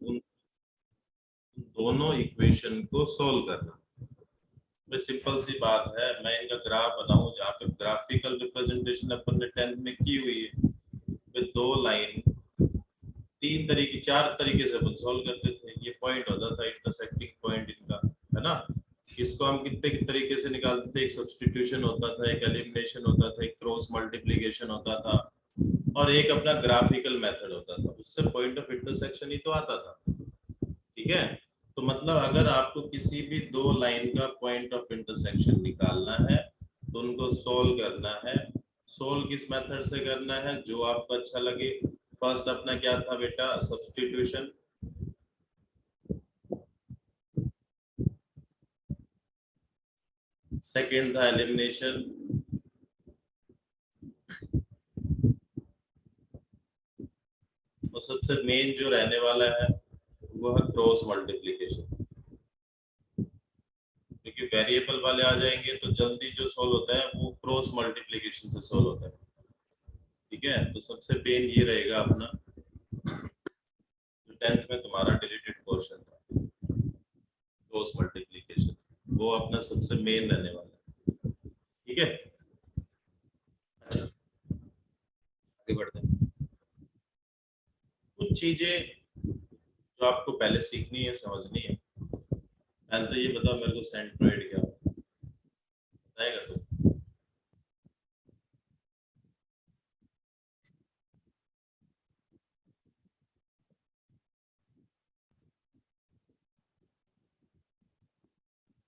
उन दोनों इक्वेशन को सोल्व करना। भाई सिंपल सी बात है, मैं इनका ग्राफ बनाऊं जहाँ पे ग्राफिकल रिप्रेजेंटेशन अपन ने 10th में की हुई है, फिर दो लाइन चार तरीके से अपन सोल्व करते थे। ये पॉइंट होता था इंटरसेक्टिंग पॉइंट इनका, है ना। इसको हम कितने तरीके से निकालते थे, एक सब्स्टिट्यूशन होता था, एक एलिमिनेशन होता था, एक क्रॉस मल्टीप्लिकेशन होता था, और एक अपना ग्राफिकल मेथड होता था। उससे पॉइंट ऑफ इंटरसेक्शन ही तो आता था। ठीक है, तो मतलब अगर आपको किसी भी दो लाइन का पॉइंट ऑफ इंटरसेक्शन निकालना है तो उनको सोल्व करना है। सोल्व किस मेथड से करना है, जो आपको अच्छा लगे। फर्स्ट अपना क्या था बेटा, सब्स्टिट्यूशन। सेकंड था एलिमिनेशन। और सबसे मेन जो रहने वाला है वो है क्रॉस मल्टीप्लिकेशन, क्योंकि वेरिएबल वाले आ जाएंगे तो जल्दी जो सोल्व होता है वो क्रॉस मल्टीप्लिकेशन से सोल्व होता है। ठीक है, तो सबसे मेन ये रहेगा अपना, जो 10th में तुम्हारा डिलीटेड पोर्शन था क्रॉस मल्टीप्लिकेशन, वो अपना सबसे मेन रहने वाला है। ठीक है, अच्छा आगे बढ़ते हैं। कुछ चीजें जो आपको पहले सीखनी है, समझनी है। पहले तो ये बताओ मेरे को, सेंट्रोइड क्या होता है, बताएगा तो।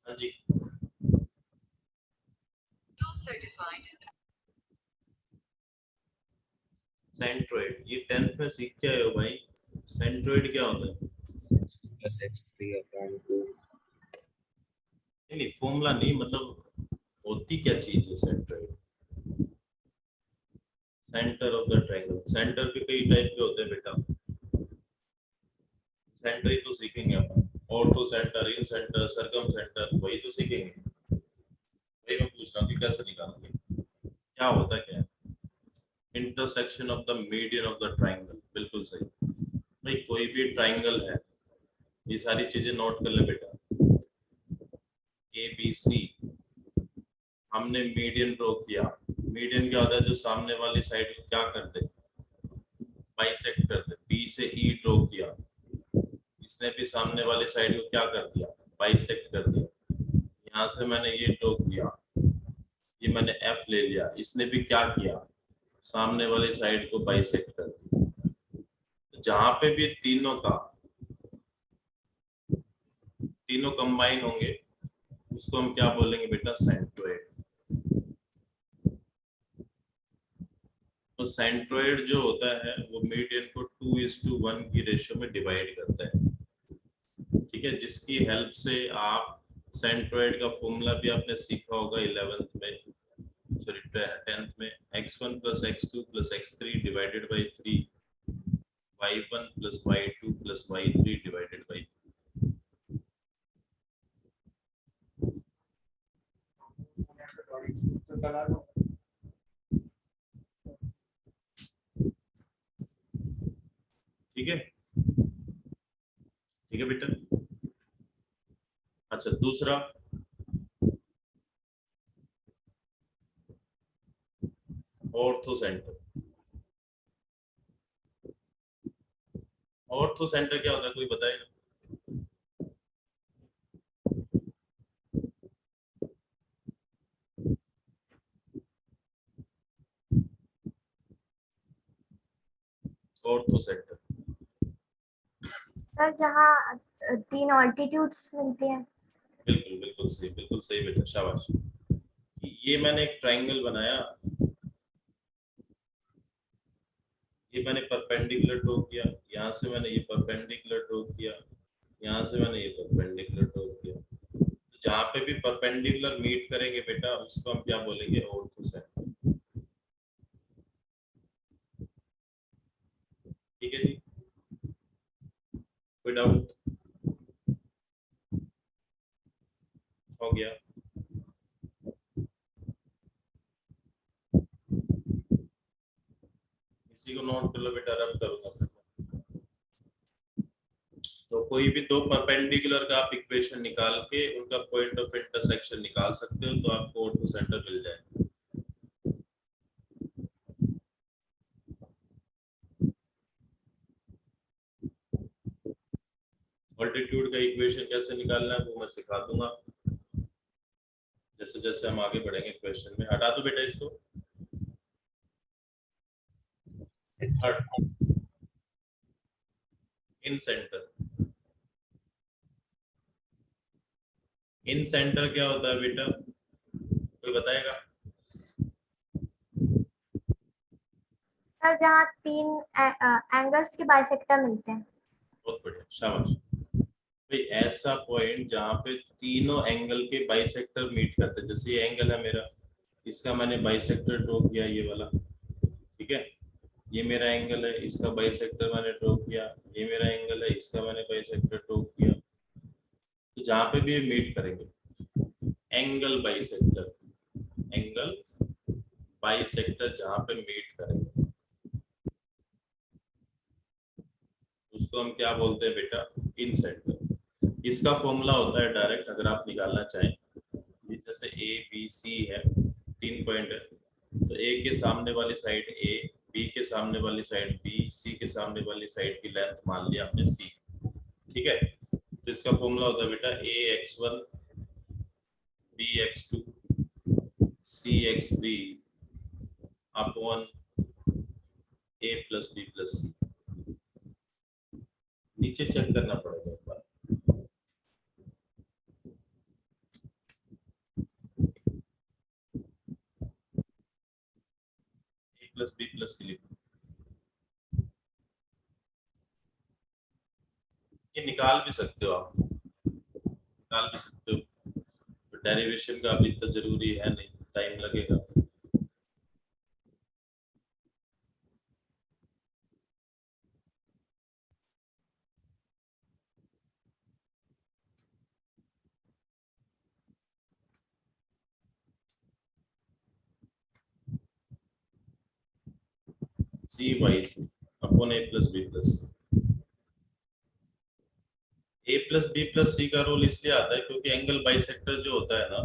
हाँ जी, सेंट्रोइड ये 10th में सीख के आए हो भाई। सेंट्रोइड क्या होता है? नहीं, फॉर्मूला नहीं, मतलब होती क्या चीज है centroid? Centre of the triangle, centre भी कई टाइप के होते हैं बेटा। सेंटर ही तो सीखेंगे अपन, ऑर्थो सेंटर, इन सेंटर, सरकम सेंटर, वही तो सीखेंगे। वही मैं पूछ रहा हूँ कि कैसे निकालोगे, क्या होता है, क्या है? Intersection of the median of the triangle, बिल्कुल सही। भाई कोई भी ट्रायंगल है, ये सारी चीजें नोट कर ले बेटा। ए बी सी, हमने मीडियन ड्रॉ किया। मीडियन क्या होता है, जो सामने वाली साइड को क्या कर दे, बाइसेक्ट कर दे। बी से ई ड्रॉ किया, इसने भी सामने वाली साइड को क्या कर दिया, बाइसेक्ट कर दिया। यहाँ से मैंने ये ड्रॉ किया, ये मैंने एफ ले लिया, इसने भी क्या किया, सामने वाली साइड को बाइसेक्ट कर दिया। तो जहां पे भी तीनों कंबाइन होंगे, उसको हम क्या बोलेंगे बेटा, सेंट्रोइड। तो सेंट्रोइड जो होता है वो मीडियन को 2:1 की रेशियो में डिवाइड करता है। ठीक है, जिसकी हेल्प से आप सेंट्रोइड का फॉर्मूला भी आपने सीखा होगा 11th में, सॉरी 10th में। x1 + x2 + x3 divided by 3, y1 + y2 + y3 divided by. ठीक है, ठीक है बेटा। अच्छा दूसरा, ऑर्थो सेंटर। ऑर्थो सेंटर क्या होता है, कोई बताएगा? ऑर्थो सेंटर, सर जहाँ तीन ऑल्टीट्यूड्स मिलती हैं। बिल्कुल बिल्कुल सही, बिल्कुल सही बेटा, शाबाश। ये मैंने एक ट्रायंगल बनाया, ये मैंने परपेंडिकुलर ड्रॉ किया, यहाँ से मैंने ये परपेंडिकुलर ड्रॉ किया, यहाँ से मैंने ये परपेंडिकुलर ड्रॉ किया। तो जहाँ पे भी परपेंडिकुलर मीट करेंगे बेटा, उसको हम क्या बोलेंगे, ऑर्थो सेंटर। ठीक है जी, कोई डाउट? हो गया। इसी को नोट कर लो बेटा, रब करूंगा फिर। तो कोई भी दो परपेंडिकुलर का आप इक्वेशन निकाल के उनका पॉइंट ऑफ इंटरसेक्शन निकाल सकते हो, तो आपको ऑर्थो सेंटर मिल जाएगा। ऑल्टीट्यूड का इक्वेशन कैसे निकालना है वो मैं सिखा दूंगा जैसे जैसे हम आगे बढ़ेंगे क्वेश्चन में। हटा दो बेटा इसको, हट। इन सेंटर, इन सेंटर क्या होता है बेटा, कोई बताएगा? सर जहाँ तीन एंगल्स के बाइसेक्टर मिलते हैं। बहुत बढ़िया, शाबाश भाई। ऐसा पॉइंट जहाँ पे तीनों एंगल के बाइसेक्टर मीट करते हैं, जैसे ये एंगल है मेरा, इसका मैंने बाइसेक्टर ड्रॉ किया ये वाला, ठीक है। ये मेरा एंगल है, इसका बाइसेक्टर मैंने ड्रॉ किया। ये मेरा एंगल है, इसका मैंने बाइसेक्टर ड्रॉ किया। तो जहाँ पे भी ये मीट करेंगे एंगल बाइसेक्टर, एंगल बाइसेक्टर जहाँ पे मीट करेंगे उसको हम क्या बोलते हैं बेटा, इन सेंटर। इसका फॉर्मूला होता है डायरेक्ट, अगर आप निकालना चाहें, ये जैसे ए बी सी है, 3 पॉइंट है, तो ए के सामने वाली साइड ए, बी के सामने वाली साइड बी, सी के सामने वाली साइड की लेंथ मान लिया हमने सी, ठीक है। तो इसका फॉर्मूला होता है बेटा a x one b x two c x three upon a plus b plus c. नीचे चेक करना पड़ेगा एक बार। A plus b plus c लिखो, ये निकाल भी सकते हो आप, निकाल भी सकते हो, तो डेरिवेशन का अभी तो जरूरी है नहीं, टाइम लगेगा। सी Y upon a plus b plus C. A plus b plus सी का रोल इसलिए आता है क्योंकि एंगल बाइसेक्टर जो होता है ना,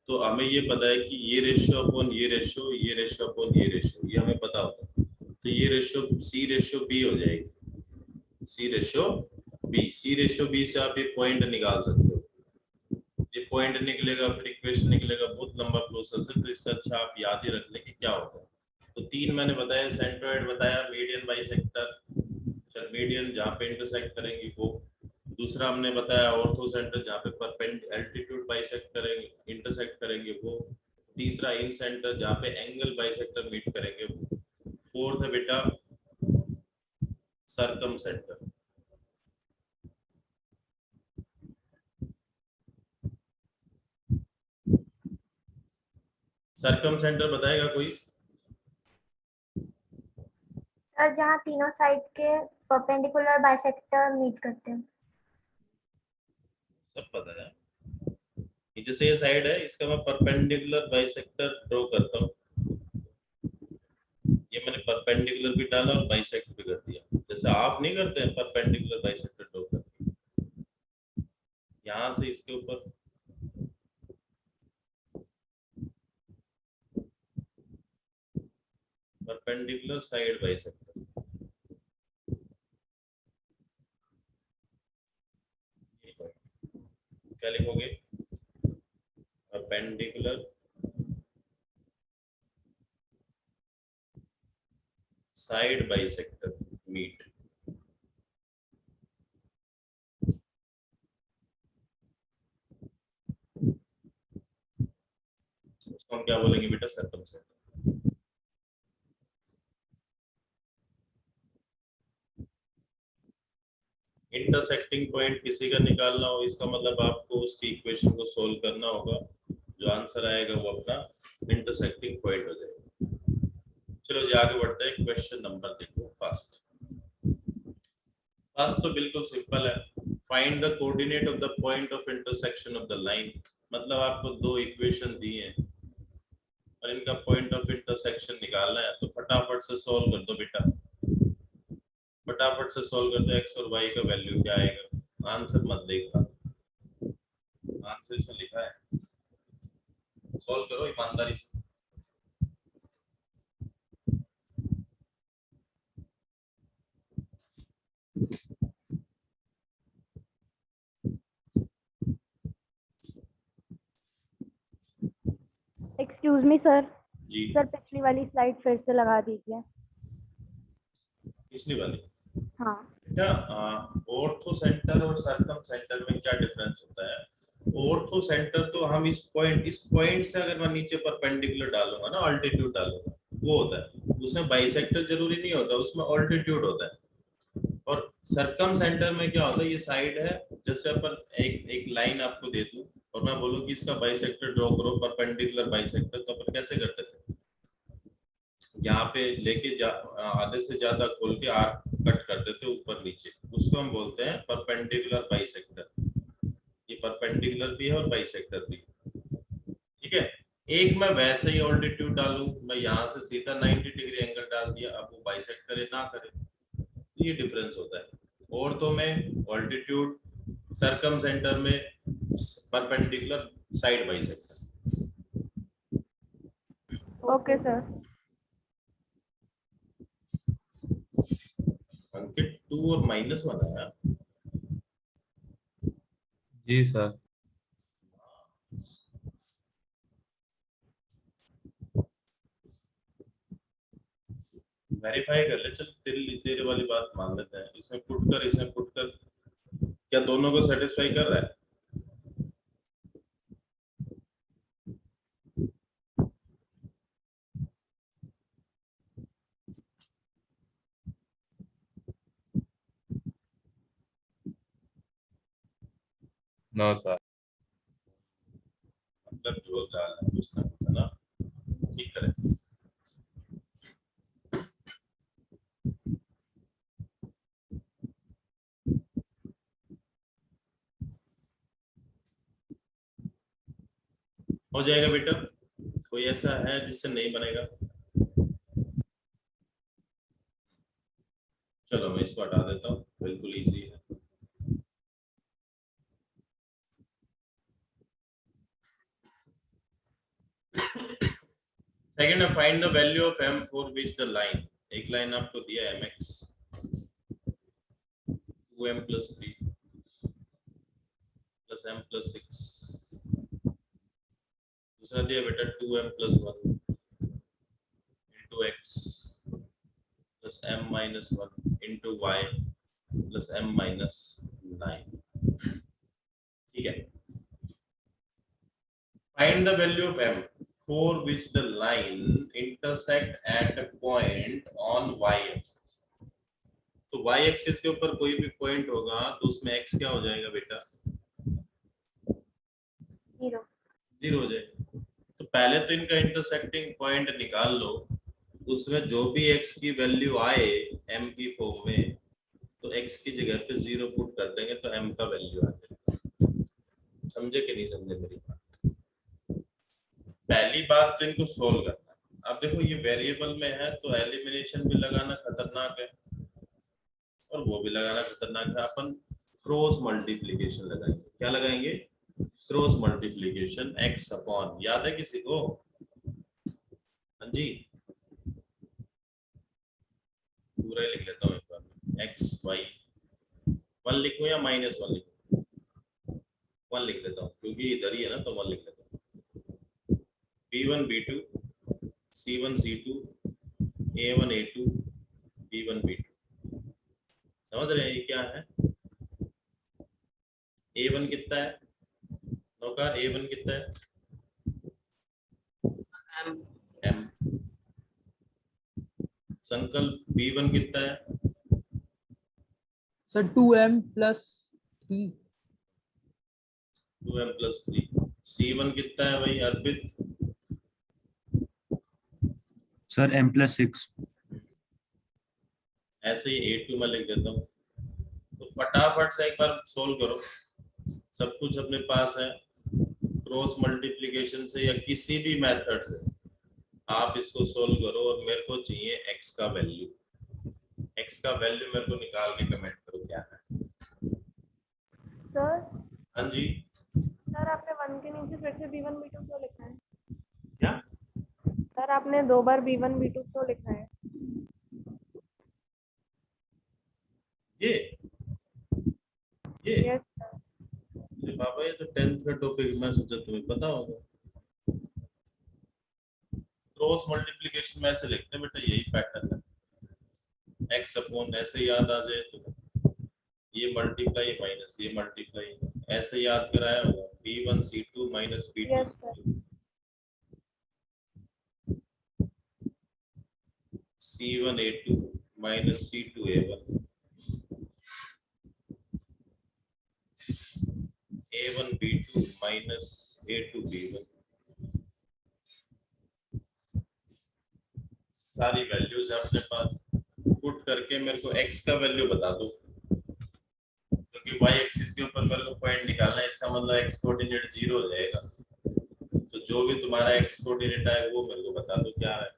तो हमें ये पता है कि ये रेशियो अपॉन ये रेशियो, ये रेशियो अपॉन ये रेशियो, ये हमें पता होता है। तो ये रेशियो सी रेशियो बी हो जाएगी, सी रेशियो बी। सी रेशियो बी से आप ये पॉइंट निकाल सकते हो, ये पॉइंट निकलेगा फिर इक्वेशन निकलेगा, बहुत लंबा प्रोसेस है, तो इससे अच्छा आप याद ही रख लें कि क्या होता है। तो 3 मैंने बताया, सेंट्रोइड बताया, मीडियन बाइसेक्टर, मीडियन जहाँ पे इंटरसेक्ट करेंगी वो। दूसरा हमने बताया ऑर्थो सेंटर जहाँ पे एल्टीट्यूड बाइसेक्ट करेंगे, इंटरसेक्ट करेंगे वो। तीसरा इन सेंटर जहाँ पे एंगल बाइसेक्टर मीट करेंगे वो। फोर्थ है बेटा सरकम सेंटर। सरकम सेंटर बताएगा कोई? सर जहाँ तीनों साइड के परपेंडिकुलर बाइसेक्टर मीट करते हैं। सब पता है। ये जैसे ये साइड है, इसका मैं परपेंडिकुलर बाइसेक्टर ड्रॉ करता हूँ। ये मैंने परपेंडिकुलर भी डाला और बाइसेक्ट भी कर दिया, जैसे आप नहीं करते हैं परपेंडिकुलर बाइसेक्टर ड्रॉ करके, यहाँ से इसके ऊपर परपेंडिकुलर साइड बाइसेक्टर, क्या लिखोगे, परपेंडिकुलर साइड बाइसेक्टर मीट। उसको हम क्या बोलेंगे बेटा, सर्कम सेंटर। इंटरसेक्टिंग पॉइंट किसी का निकालना हो, इसका मतलब आपको उसकी इक्वेशन को सोल्व करना होगा, जो आंसर आएगा वो अपना इंटरसेक्टिंग पॉइंट हो जाएगा। चलो जी आगे बढ़ते हैं, क्वेश्चन नंबर देखो फर्स्ट। फर्स्ट तो बिल्कुल सिंपल है, find the coordinate of the point of intersection of the line. मतलब आपको दो इक्वेशन दी हैं और इनका पॉइंट ऑफ इंटरसेक्शन निकालना है, तो फटाफट से सॉल्व कर दो बेटा। फटाफट से सॉल्व करते हैं, एक्स और वाई का वैल्यू क्या आएगा। आंसर मत देखना, आंसर इसमें लिखा है, सॉल्व करो ईमानदारी से। एक्सक्यूज मी सर, जी सर पिछली वाली स्लाइड फिर से लगा दीजिए। पिछली वाली। हाँ क्या ऑर्थो सेंटर और सर्कम सेंटर में क्या डिफरेंस होता है? ऑर्थो सेंटर तो हम इस पॉइंट से अगर मैं नीचे परपेंडिकुलर डालूंगा ना, ऑल्टीट्यूड डालूंगा, वो होता है। उसमें बाइसेक्टर जरूरी नहीं होता, उसमें ऑल्टीट्यूड होता है। और सरकम सेंटर में क्या होता है, ये साइड है, जैसे अपन एक लाइन आपको दे दूं और मैं बोलूं कि इसका बाइसेक्टर ड्रॉ करो, परपेंडिकुलर बाइसेक्टर, तो अपन कैसे करते थे, यहाँ पे लेके आधे से ज्यादा खोल के आर्क कट कर देते ऊपर नीचे, उसको हम बोलते हैं परपेंडिकुलर बाइसेक्टर। ये परपेंडिकुलर भी है और बाइसेक्टर भी, ठीक है। एक मैं वैसे ही ऑल्टीट्यूड डालूं, मैं यहाँ से सीधा 90 डिग्री एंगल डाल दिया, अब वो बाइसेक्ट करे ना करे, तो ये डिफरेंस होता है। ऑर्थो में ऑल्टीट्यूड, सरकम सेंटर में perpendicular side bisector. Okay sir. Ankit 2 और -1 आया। जी सर। वेरीफाई कर ले, चल तेरे तेरे वाली बात मान लेते हैं, इसमें पुट कर, इसमें पुट कर, क्या दोनों को सेटिस्फाई कर रहा है? No sir. मतलब जो चाल है कुछ ना कुछ, है ना, ठीक करें। हो जाएगा बेटा, कोई ऐसा है जिससे नहीं बनेगा? चलो मैं इसको हटा देता हूँ, बिल्कुल इजी है। सेकंड है, find the value of m for which the line, एक लाइन आपको दिया है mx 2m + 3 + m + 6, दूसरा दिया बेटा 2m + 1 * x + m - 1 * y + m - 9, ठीक है। Find the value of m for which the line intersect at a point on y-axis। तो y-axis के ऊपर कोई भी पॉइंट होगा तो उसमें x क्या हो जाएगा बेटा? 0 0 हो जाएगा। तो पहले तो इनका इंटरसेक्टिंग पॉइंट निकाल लो, उसमें जो भी x की वैल्यू आए m की फॉर्म में, तो x की जगह पे 0 पुट कर देंगे तो m का वैल्यू आ जाएगा। समझे कि नहीं समझे मेरी बात? पहली बात तो इनको सोल्व करना है। अब देखो ये वेरिएबल में है तो एलिमिनेशन भी लगाना खतरनाक है और वो भी लगाना खतरनाक है। अपन क्रॉस मल्टीप्लिकेशन लगाएंगे। क्या लगाएंगे? क्रॉस मल्टीप्लिकेशन x अपॉन, याद है किसी को? हाँ जी, पूरा ही लिख लेता हूँ एक बार, x y 1 लिखूं या -1 लिखूं? 1 लिख लेता हूँ क्योंकि इधर ही है ना, तो 1 लिख लेता हूँ। b1 b2 c1 c2 a1 a2 b1 b2, समझ रहे हैं ये क्या है? a1 कितना है नौकार? a1 कितना है? m। संकल्प b1 कितना है? Sir 2m + 3। 2m + 3। c1 कितना है भाई अर्पित? Sir m + 6। ऐसे ही a2 में लिख देता हूँ। तो फटाफट से एक बार सोल्व करो, सब कुछ अपने पास है। क्रॉस मल्टीप्लिकेशन से या किसी भी मेथड से आप इसको सोल्व करो और मेरे को चाहिए x का वैल्यू। x का वैल्यू मेरे को निकाल के कमेंट करो क्या है। सर हाँ जी, सर आपने 1 के नीचे फिर से B1 B2 क्यों लिखा है? क्या सर आपने 2 बार B1 B2 क्यों लिखा है? ये यस सर। अरे बाबा ये तो 10th का टॉपिक, मैं सोचा तुम्हें पता होगा। क्रॉस मल्टीप्लिकेशन में ऐसे लिखते हैं बेटा, यही पैटर्न है। x अपॉन ऐसे याद आ जाए तो ये मल्टीप्लाई माइनस ये मल्टीप्लाई, ऐसे याद कराया होगा b1 c2 minus b2 Yes, sir. c1 a2 minus c2 a1 a1 b2 minus a2 b1। सारी वैल्यूज है अपने पास, पुट करके मेरे को x का वैल्यू बता दो, क्योंकि y एक्सिस के ऊपर मेरे को पॉइंट निकालना है, इसका मतलब x कोऑर्डिनेट 0 हो जाएगा। तो जो भी तुम्हारा x कोऑर्डिनेट है वो मेरे को बता दो क्या है।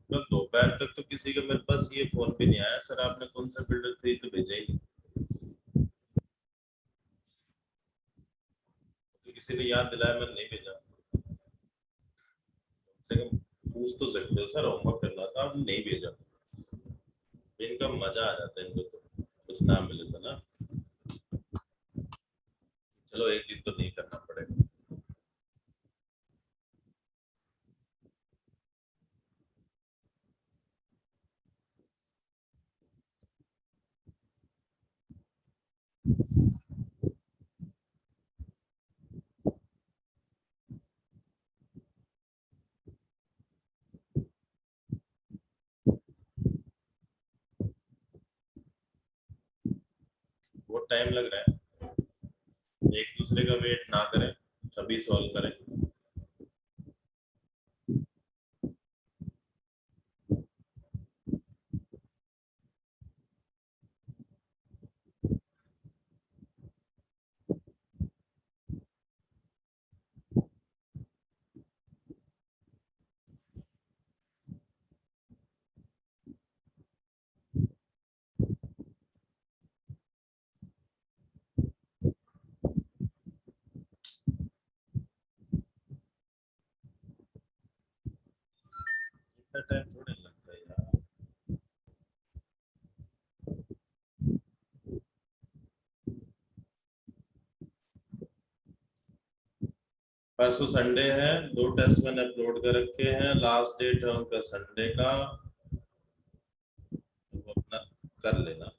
कल दोपहर तक तो किसी का मेरे पास ये फोन भी नहीं आया, सर आपने कौन सा बिल्डर 3 तो भेजा ही नहीं। तो किसी ने याद दिलाया, मैंने नहीं भेजा। कम से कम पूछ तो सकते हो सर, होमवर्क करना था, आपने नहीं भेजा। इनका मजा आ जाता है इनको, तो कुछ ना मिले तो ना, चलो एक दिन तो नहीं करना पड़ेगा। बहुत टाइम लग रहा है, एक दूसरे का वेट ना करें, सभी सॉल्व करें। इतना टाइम थोड़ा लगता है यार। परसों संडे है, 2 टेस्ट मैंने अपलोड कर रखे हैं, लास्ट डेट है उनका संडे का, तो वो अपना कर लेना।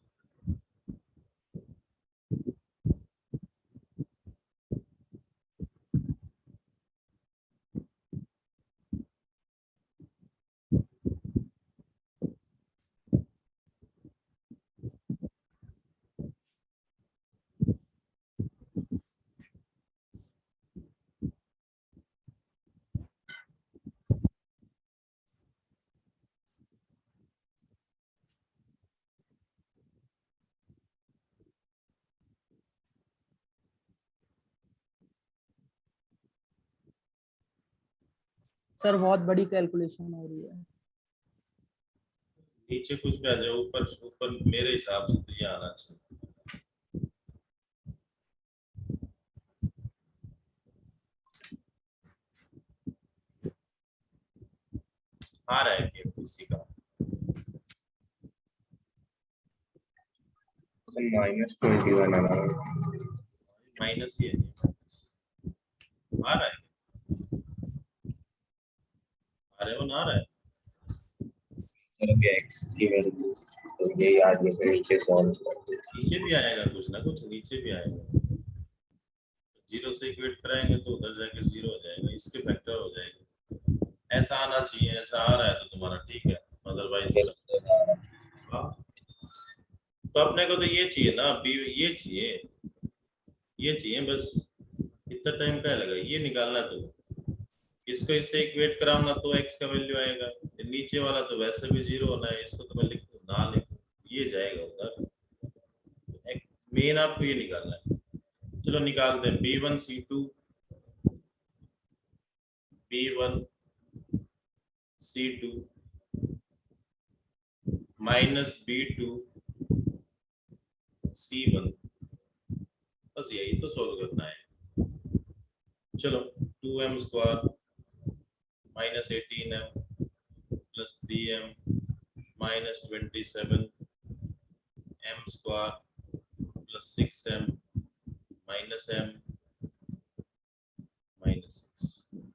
सर बहुत बड़ी कैलकुलेशन हो रही है। नीचे कुछ भी आ जाए, ऊपर ऊपर मेरे हिसाब से तो ये आना चाहिए। आ रहा है कि किसी का -21 आ रहा है। माइनस ही है, आ रहा है, आ रहे हो ना, आ रहा है? सर अभी x की वैल्यू तो यही आ गई, फिर नीचे सॉल्व करते हैं। नीचे भी आएगा कुछ ना कुछ, नीचे भी आएगा। जीरो से इक्वेट कराएंगे तो उधर जाके जीरो हो जाएगा, इसके फैक्टर हो जाएगा। ऐसा आना चाहिए, ऐसा आ रहा है तो तुम्हारा ठीक है, अदरवाइज हाँ। तो अपने को तो ये चाहिए ना, बी ये चाहिए बस। इतना टाइम क्या लगा, ये निकालना है तो इसको इससे इक्वेट कराऊंगा तो x का वैल्यू आएगा। नीचे वाला तो वैसे भी जीरो होना है, इसको तो मैं लिख दूं ना लिखूं, ये जाएगा उधर। मेन आपको ये निकालना है। चलो निकालते हैं। B1 C2 B1 C2 minus B2 C1, बस यही तो सोल्व करना है। चलो 2m square minus 18m plus 3m minus 27 m square plus 6m minus m minus 6,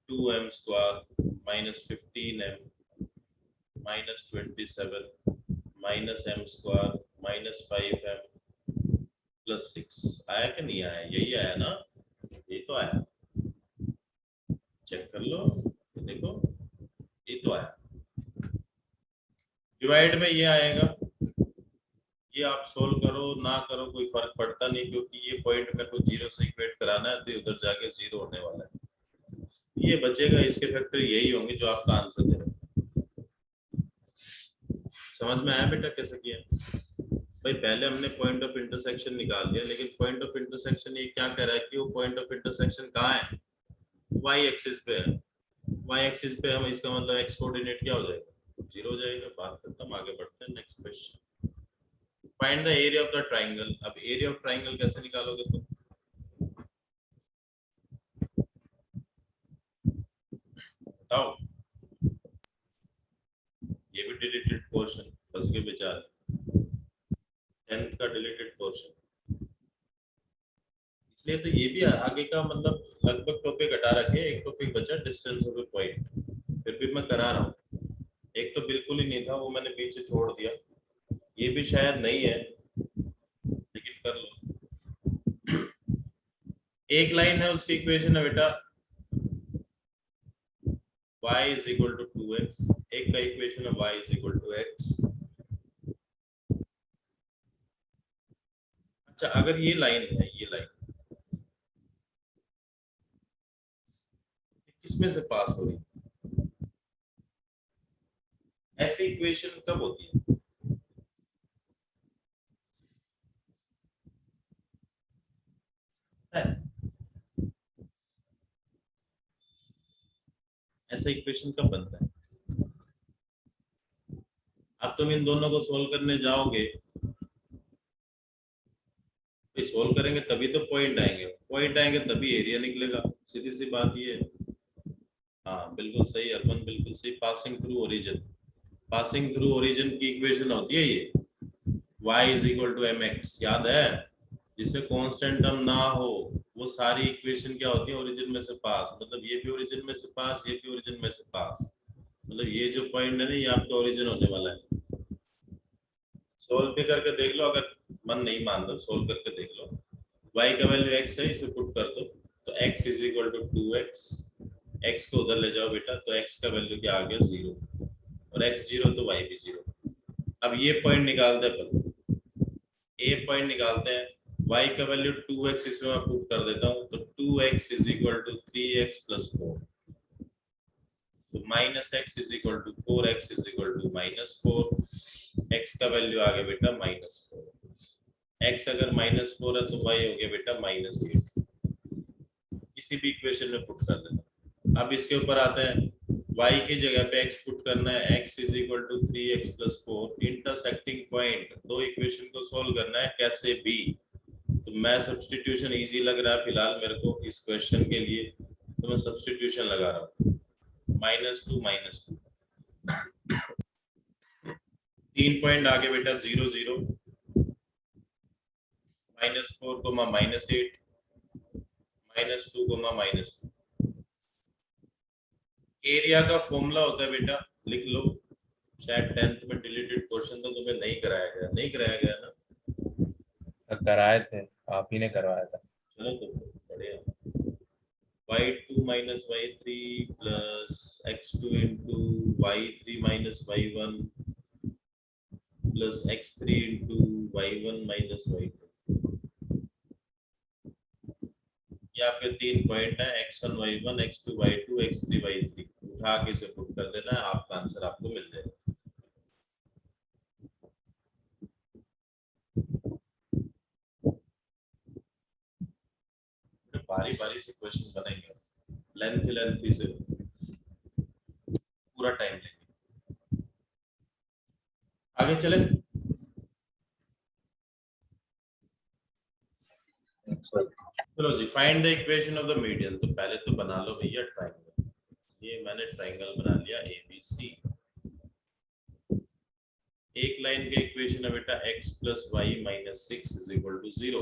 2m square minus 15m minus 27 minus m square minus 5m plus 6। आया कि नहीं आया? यही आया ना, ये तो आया, चेक कर लो, ये देखो ये तो आया। डिवाइड में ये आएगा, ये आप सोल्व करो ना करो कोई फर्क पड़ता नहीं, क्योंकि ये पॉइंट मेरे को जीरो से इक्वेट कराना है तो उधर जाके जीरो होने वाला है। ये बचेगा, इसके फैक्टर यही होंगे जो आपका आंसर दे रहा है। समझ में आया बेटा कैसे किया? भाई पहले हमने पॉइंट ऑफ इंटरसेक्शन निकाल लिया, लेकिन पॉइंट ऑफ इंटरसेक्शन ये क्या कह रहा है कि वो पॉइंट ऑफ इंटरसेक्शन कहाँ है? वाई एक्सिस पे है। वाई एक्सिस पे हम, इसका मतलब एक्स कोऑर्डिनेट क्या हो जाएगा? जीरो हो जाएगा। बात खत्म, आगे बढ़ते हैं next question. Find the area of the triangle. अब एरिया ऑफ ट्राइंगल कैसे निकालोगे तुम? बताओ। ये भी डिलीटेड पोर्शन, फंस के बेचारे, 10th का डिलीटेड पोर्शन, इसलिए तो ये भी आगे का मतलब लगभग टॉपिक हटा रखे। एक टॉपिक बचा डिस्टेंस ऑफ ए पॉइंट, फिर भी मैं करा रहा हूँ। एक तो बिल्कुल ही नहीं था, वो मैंने पीछे छोड़ दिया। ये भी शायद नहीं है, लेकिन कर लो। एक लाइन है, उसकी इक्वेशन है बेटा y is equal to 2x। एक का इक्वेशन है y is equal to x। अच्छा, अगर ये लाइन है, ये लाइन किसमें से पास हो रही है? ऐसी इक्वेशन कब होती है? ऐसा इक्वेशन कब बनता है? अब तुम इन दोनों को सोल्व करने जाओगे, सोल्व करेंगे तभी तो पॉइंट आएंगे, पॉइंट आएंगे तभी एरिया निकलेगा, सीधी सी बात ये है। हाँ बिल्कुल सही अर्पण, बिल्कुल सही। Passing through origin, passing through origin की इक्वेशन होती है ये y is equal to mx। याद है? जिसमें कांस्टेंट टर्म ना हो वो सारी इक्वेशन क्या होती है? ओरिजिन में से पास। मतलब ये भी ओरिजिन में से पास, ये भी ओरिजिन में से पास। मतलब ये जो पॉइंट है ना, ये आपका ओरिजिन होने वाला है। सोल्व भी करके देख लो, अगर मन नहीं मान रहा सोल्व करके देख लो। y का वैल्यू x है, इसे पुट कर दो तो x is equal to 2x। x को उधर ले जाओ बेटा, तो x का वैल्यू क्या आ गया? 0। और x 0 तो y भी 0। अब ये पॉइंट निकालते हैं, अपन ए पॉइंट निकालते हैं। y का वैल्यू 2x इसमें मैं पुट कर देता हूँ, तो 2x is equal to 3x plus 4। तो minus x is equal to 4x is equal to minus 4। x का वैल्यू आ गया बेटा -4। x अगर -4 है तो y हो गया बेटा -8। किसी भी इक्वेशन में पुट कर देना। अब इसके ऊपर आते हैं, y की जगह पे x पुट करना है। x is equal to 3x plus 4। Intersecting point, दो इक्वेशन को सोल्व करना है कैसे भी। तो मैं सब्स्टिट्यूशन इजी लग रहा है फिलहाल मेरे को इस क्वेश्चन के लिए, तो मैं सब्स्टिट्यूशन लगा रहा हूँ। -2 -2, 3 पॉइंट आगे बेटा 0 0, -4 -8, -2, -2। एरिया का फॉर्मूला होता है बेटा, लिख लो। शायद 10th में डिलीटेड क्वेश्चन तो तुम्हें नहीं कराया गया ना। कराए थे, आप ही ने करवाया था। चलो तो बढ़िया। y2 minus y3 plus x2 into y3 minus y1 plus x3 into y1 minus y2। ये आपके 3 पॉइंट है, x1 y1 x2 y2 x3 y3। उठा के इसे पुट कर देना है, आपका आंसर आपको मिल जाएगा। बारी बारी से क्वेश्चन बनेंगे, लेंथी से पूरा टाइम लेंगे। आगे चले। चलो जी, find the equation of the median. तो पहले तो बना लो भैया ट्राइंगल। ये मैंने ट्राइंगल बना लिया ABC। एक लाइन का इक्वेशन है बेटा x plus y minus 6 is equal to 0।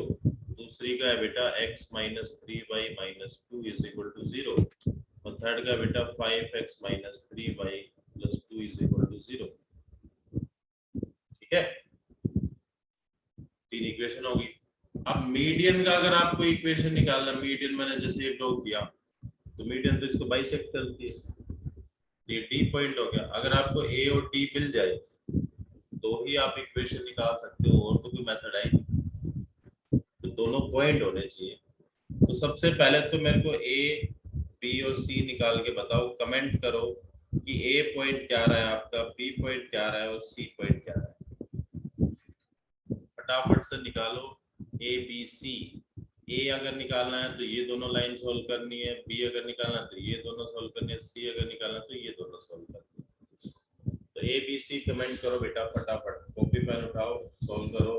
दूसरी का है बेटा x minus 3y minus 2 is equal to 0। और थर्ड का बेटा 5x minus 3y plus 2 is equal to 0। ठीक है, 3 इक्वेशन होगी। अब मीडियन का अगर आपको इक्वेशन निकालना, मीडियन मैंने जैसे ये ड्रॉ किया, तो मीडियन तो इसको बाइसेक्ट करती है। ये D पॉइंट हो गया। अगर आपको A और D मिल जाए तो ही आप इक्वेशन निकाल सकते हो, और तो कोई मेथड है नहीं। तो दोनों पॉइंट होने चाहिए। तो सबसे पहले तो मेरे को A, B और C निकाल के बताओ, कमेंट करो कि A पॉइंट क्या रहा है आपका, B पॉइंट क्या रहा है और C पॉइंट क्या रहा है। फटाफट से निकालो A B C। A अगर निकालना है तो ये दोनों लाइन सॉल्व करनी है, B अगर निकालना है तो ये दोनों सॉल्व करनी है, C अगर निकालना है तो ये दोनों सॉल्व करनी है। तो ABC कमेंट करो बेटा, फटाफट कॉपी पेन उठाओ, सॉल्व करो।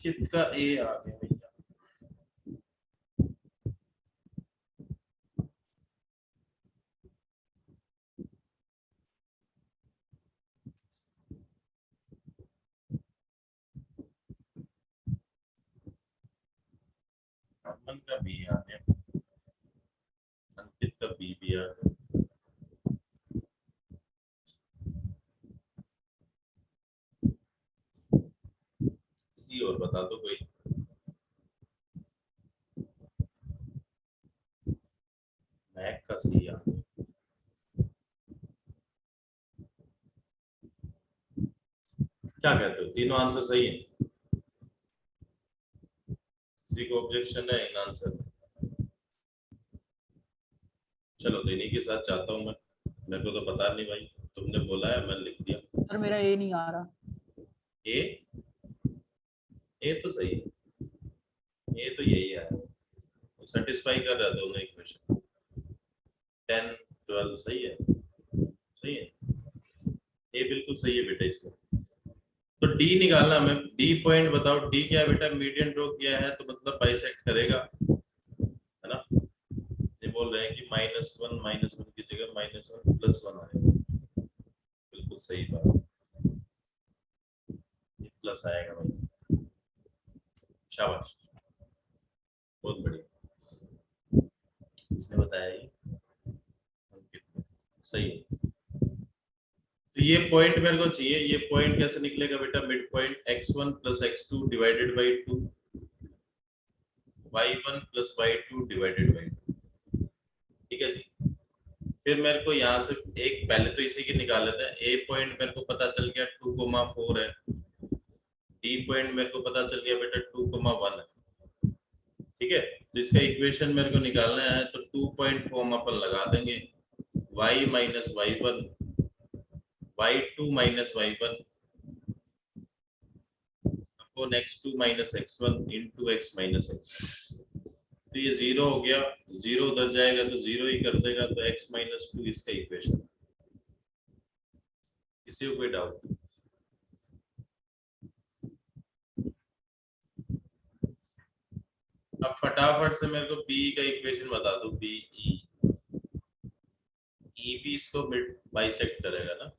कितना A आ गया भैया। अमन का B आ गया, अंकित का B भी आ गया। C और बता दो कोई। मैक का C आ गया। क्या कहते हो, तीनों आंसर सही है? किसी को ऑब्जेक्शन है इन आंसर? चलो देने के साथ चाहता हूँ मैं, मेरे को तो पता नहीं भाई, तुमने बोला है मैं लिख दिया। सर मेरा ए नहीं आ रहा। ए तो सही है, ए तो यही है, सेटिस्फाई कर रहा है दोनों इक्वेशन। 10 12 सही है, सही है। ए बिल्कुल सही है बेटा इसका। तो डी निकालना हमें, डी पॉइंट बताओ, डी क्या है बेटा, मीडियन ड्रॉ किया है तो मतलब बाइसेक्ट करेगा, है ना। ये बोल रहे हैं कि -1 की जगह -1 +1 आएगा, बिल्कुल सही बात, ये प्लस आएगा भाई, शाबाश, बहुत बढ़िया, इसने बताया ये सही है। तो ये पॉइंट मेरे को चाहिए, ये पॉइंट कैसे निकलेगा बेटा, mid point x1 + x2 divided by 2, y1 + y2 divided by 2, ठीक है जी। फिर मेरे को यहाँ से एक, पहले तो इसी की निकाल लेते हैं, ए पॉइंट मेरे को पता चल गया 2,4 है, डी पॉइंट मेरे को पता चल गया बेटा 2,1 है, ठीक है। तो इसका इक्वेशन मेरे को निकालना है, तो 2 पॉइंट फॉर्म अपन लगा देंगे, y - y1 y2 - y1 upon x2 - x1 into x - x1। तो ये 0 हो गया, 0 उधर जाएगा तो 0 ही कर देगा, तो x - 2 इसका इक्वेशन। किसी को कोई डाउट? अब फटाफट से मेरे को b का इक्वेशन बता दो, b e भी इसको मिड बाइसेक्ट करेगा ना,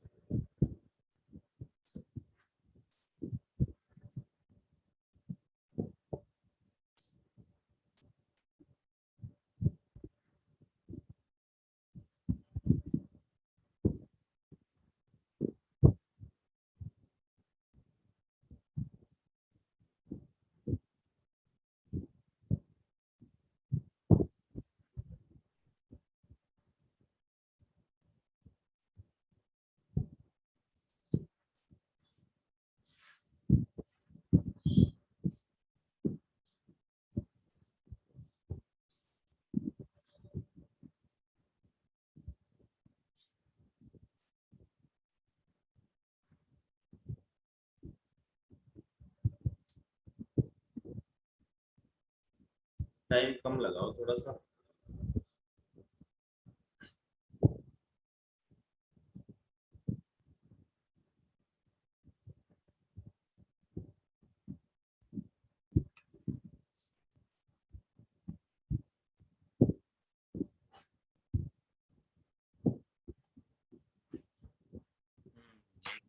टाइम कम लगाओ थोड़ा सा।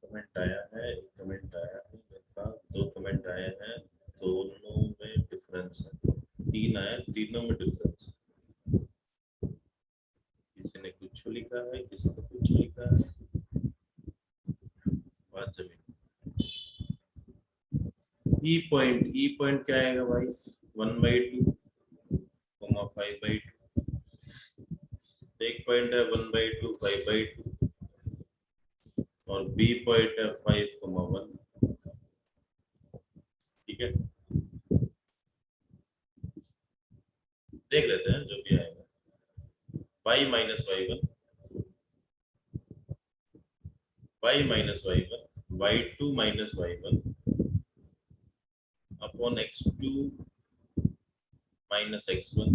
कमेंट आया है, एक कमेंट आया है मेरे पास, 2 कमेंट आए हैं, दोनों में डिफरेंस है, 3 आए, तीनों में डिफरेंस, किसी ने कुछ लिखा है, किसी ने कुछ लिखा है, बात जमीन। ई पॉइंट क्या आएगा भाई, 1/2, 5/2, एक पॉइंट है 1/2, 5/2, और बी पॉइंट है 5,1, ठीक है। देख लेते हैं जो भी आएगा, y - y1, y - y1, y2 - y1 upon x2 - x1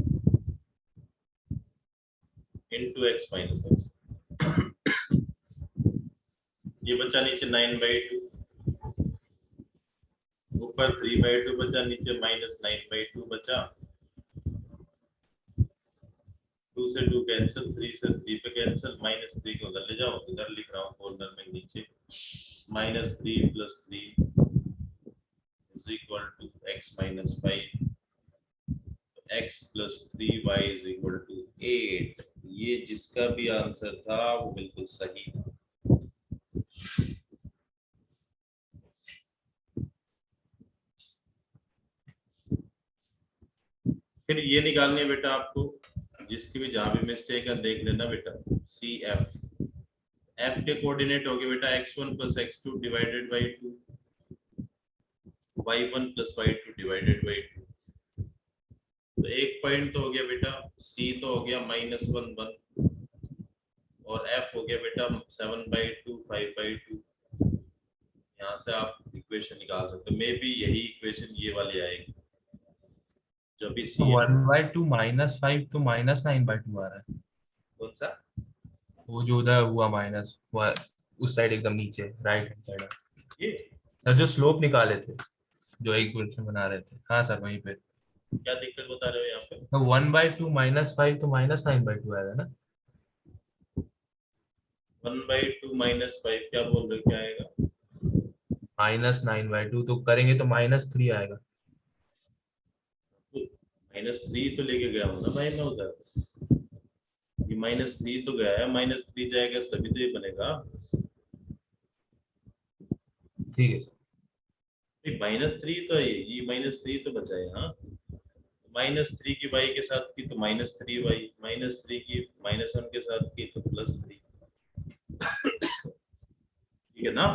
into x - x। ये बचा नीचे 9/2, ऊपर 3/2 बचा, नीचे -9/2 बचा, 2 से 2 कैंसिल, 3 से 3 पे कैंसिल, -3 को उधर ले जाओ, इधर लिख रहा हूँ कॉर्नर में नीचे, -3 + 3 = x - 5, x + 3y = 8। ये जिसका भी आंसर था वो बिल्कुल सही था। फिर ये निकालनी है बेटा आपको, जिसकी भी जहां भी मिस्टेक है देख लेना बेटा, सी एफ, एफ के कोऑर्डिनेट हो गए बेटा x1 + x2 divided by 2, y1 + y2 divided by 2। तो एक पॉइंट तो हो गया बेटा, सी तो हो गया -1 1, और एफ हो गया बेटा 7/2 5/2। यहाँ से आप इक्वेशन निकाल सकते हो, मे बी यही इक्वेशन ये वाली आएगी जो भी सी है। 1/2 -5 तो -9/2 आ रहा है, कौन सा? वो जो उधर हुआ माइनस उस साइड एकदम नीचे राइट हैंड साइड। ये सर जो स्लोप निकाले थे, जो इक्वेशन बना रहे थे, हाँ सर वहीं पे। क्या दिक्कत बता रहे हो यहाँ पे? तो 1/2 -5 तो -9/2 आएगा ना। 1/2 -5 क्या बोल रहे हो, क्या आएगा? -9/2 तो करेंगे तो -3 आएगा। -3 तो लेके गया हूँ ना भाई मैं उधर, ये -3 तो गया है, -3 जाएगा तभी तो ये बनेगा। ठीक है सर। -3 तो है, ये -3 तो बचा है। हाँ, -3 की y के साथ की तो -3y, -3 की -1 के साथ की तो +3। ठीक है ना?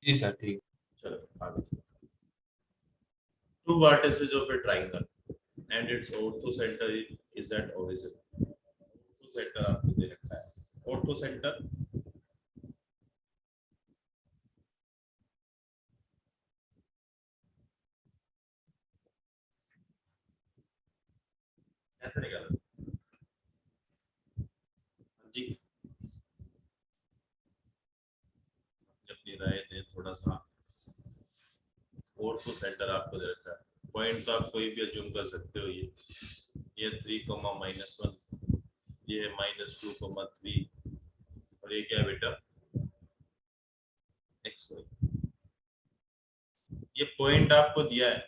जी सर ठीक। चलो आगे। Two vertices of a triangle and its ortho center is at origin. Ortho center आपको दे रखा है। Ortho center ऐसे निकालो जी, अपनी राय दें थोड़ा सा। ऑर्थो सेंटर आपको दे रखा है, पॉइंट तो आप कोई भी अज्यूम कर सकते हो। ये 3, -1, ये है -2, 3, और ये क्या है बेटा, x y। ये पॉइंट आपको दिया है,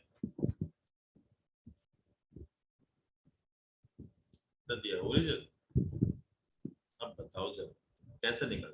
तो दिया ओरिजिन। अब बताओ जब कैसे निकल।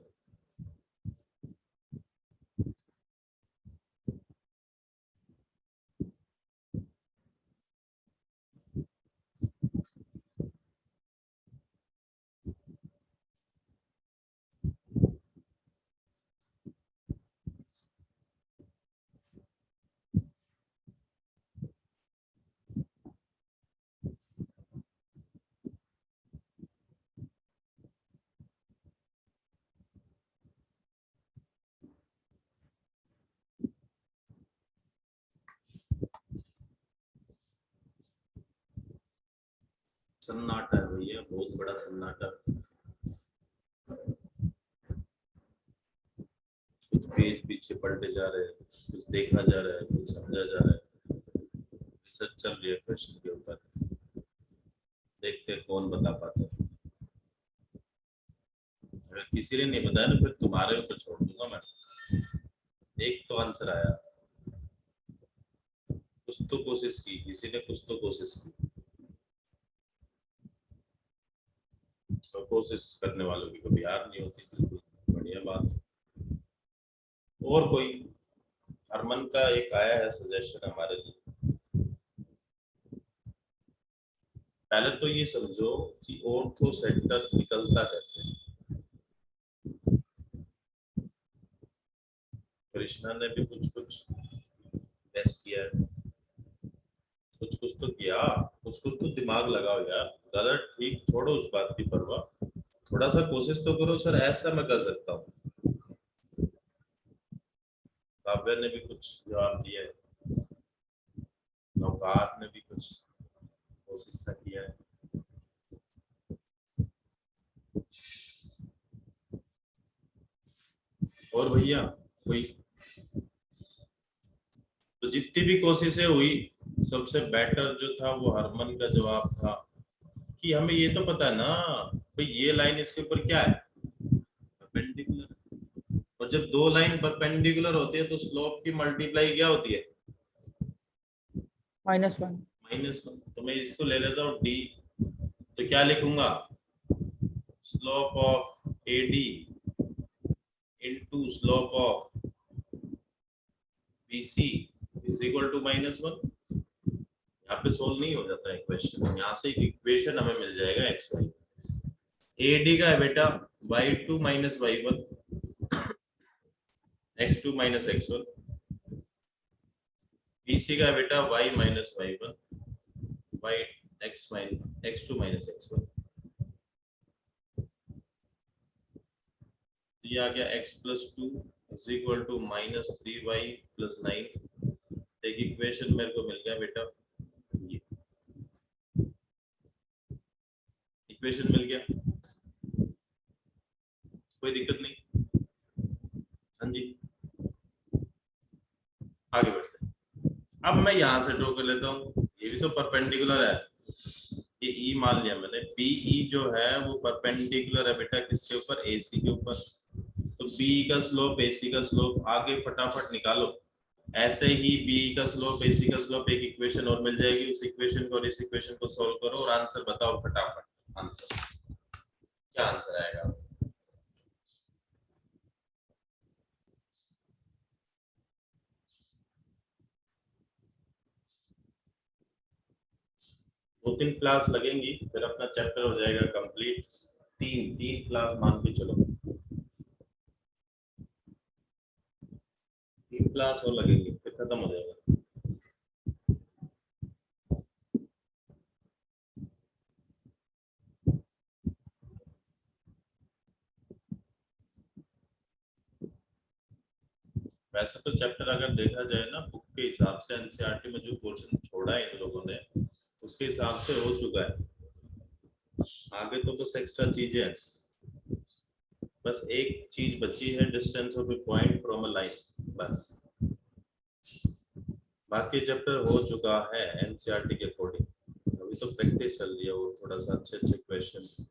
सन्नाटा है भैया, बहुत बड़ा सन्नाटा। कुछ पेज पीछे पलटे जा रहे हैं, कुछ देखा जा रहा है, कुछ समझा जा रहा है, रिसर्च चल रही है क्वेश्चन के ऊपर। देखते हैं कौन बता पाता है। अगर किसी ने नहीं बताया ना, फिर तुम्हारे ऊपर छोड़ दूंगा मैं। एक तो आंसर आया, कुछ तो कोशिश की किसी ने, कुछ तो कोशिश की, और कोशिश करने वालों की कभी हार नहीं होती। बिल्कुल बढ़िया बात। और कोई? हरमन का एक आया है सजेशन हमारे लिए। पहले तो ये समझो कि ऑर्थो सेंटर निकलता कैसे। कृष्णा ने भी कुछ कुछ टेस्ट किया है, कुछ कुछ तो किया, कुछ कुछ तो दिमाग लगाओ यार। गलत ठीक छोड़ो, उस बात की परवाह, थोड़ा सा कोशिश तो करो। सर ऐसा मैं कर सकता हूँ। काव्या ने भी कुछ जवाब दिया है, नौकार ने भी कुछ कोशिश सा किया है। और भैया कोई? तो जितनी भी कोशिशें हुई, सबसे बेटर जो था वो हरमन का जवाब था कि हमें ये तो पता है ना भाई, ये लाइन इसके ऊपर क्या है, परपेंडिकुलर। और जब दो लाइन परपेंडिकुलर होती है तो स्लोप की मल्टीप्लाई क्या होती है, -1। -1। तो मैं इसको ले लेता हूँ डी, तो क्या लिखूंगा, slope of AD into slope of BC is equal to -1। यहाँ पे सोल्व नहीं हो जाता है क्वेश्चन, यहाँ से एक इक्वेशन हमें मिल जाएगा x y। AD का है बेटा y2 - y1, x2 - x1। BC का है बेटा y - y1, y x2 - x1। ये आ गया x + 2 is equal to -3y + 9। एक इक्वेशन मेरे को मिल गया बेटा, ये इक्वेशन मिल गया, कोई दिक्कत नहीं। जी आगे बढ़ते हैं। अब मैं यहां से ड्रॉ कर लेता हूँ, ये भी तो परपेंडिकुलर है, ये ई मान लिया मैंने, बीई जो है वो परपेंडिकुलर है बेटा किसके ऊपर, एसी के ऊपर। तो बी का स्लोप एसी का स्लोप, आगे फटाफट निकालो। ऐसे ही बी का स्लोप एसी का स्लोप, एक इक्वेशन और मिल जाएगी, उस इक्वेशन को और इस इक्वेशन को सॉल्व करो और आंसर बताओ फटाफट। आंसर क्या आंसर आएगा? दो तीन क्लास लगेंगी फिर अपना चैप्टर हो जाएगा कंप्लीट। तीन तीन क्लास मान के चलो, तीन क्लास और लगेंगी फिर खत्म हो जाएगा। वैसे तो चैप्टर अगर देखा जाए ना बुक के हिसाब से, एनसीईआरटी में जो पोर्शन छोड़ा है इन लोगों ने उसके हिसाब से हो चुका है। आगे तो बस एक्स्ट्रा चीजें हैं, बस एक चीज बची है, distance of A point from a line, बस बाकी चैप्टर हो चुका है एनसीईआरटी के अकॉर्डिंग। अभी तो प्रैक्टिस चल रही है, वो थोड़ा सा अच्छे अच्छे क्वेश्चन।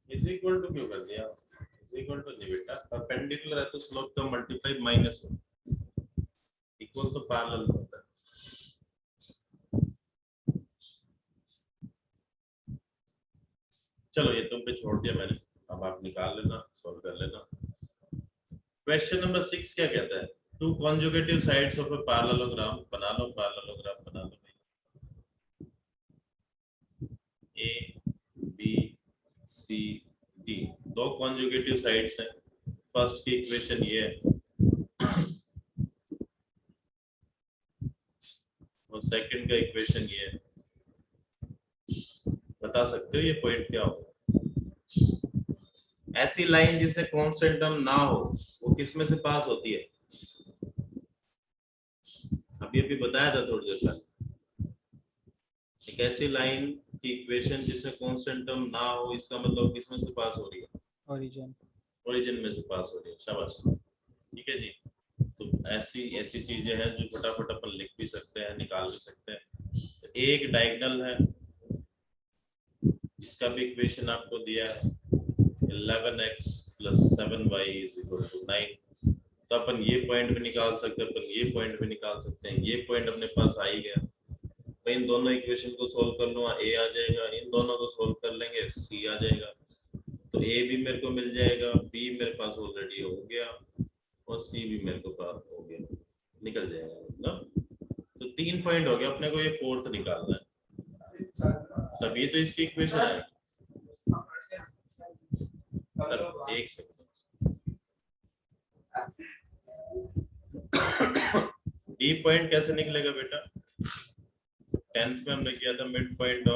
इज इक्वल टू क्यों कर दिया? इज इक्वल टू नहीं बेटा, परपेंडिकुलर है तो स्लोप का मल्टीप्लाई माइनस हो, इक्वल तो पैरेलल होता है। चलो ये तुम पे छोड़ दिया मैंने, अब आप निकाल लेना, सॉल्व कर लेना। क्वेश्चन नंबर 6 क्या कहता है? Two conjugative sides of a parallelogram, बना लो पैरेललोग्राम बना लो। ए बी सी डी, दो कॉन्जुगेटिव साइड्स हैं। फर्स्ट की इक्वेशन ये है और सेकंड का इक्वेशन ये है। बता सकते हो ये पॉइंट क्या होगा? ऐसी लाइन जिसे कांस्टेंट टर्म ना हो वो किस में से पास होती है? अभी अभी बताया था थोड़ी देर पहले। एक ऐसी लाइन की इक्वेशन जिसे कांस्टेंट टर्म ना हो, इसका मतलब किस में से पास हो रही है? ओरिजिन। ओरिजिन में से पास हो रही है, शाबाश। ठीक है जी। तो ऐसी ऐसी चीजें हैं जो फटाफट अपन लिख भी सकते हैं, निकाल भी सकते हैं। तो एक डायगोनल है, इसका भी इक्वेशन आपको दिया है 11x + 7y = 9। तो अपन ये पॉइंट भी निकाल सकते हैं, अपन ये पॉइंट भी निकाल सकते हैं। ये पॉइंट अपने पास आ ही गया, तो इन दोनों इक्वेशन को सोल्व कर लूंगा, a आ जाएगा, इन दोनों को सोल्व कर लेंगे c आ जाएगा। तो a भी मेरे को मिल जाएगा, b मेरे पास ऑलरेडी हो गया और c भी मेरे को पास हो गया, निकल जाएगा मतलब। तो 3 पॉइंट हो गया, अपने को ये फोर्थ निकालना है, तभी तो इसकी इक्वेशन आएगी। एक सेकंड, डी पॉइंट कैसे निकलेगा बेटा? 10th में हमने किया था mid point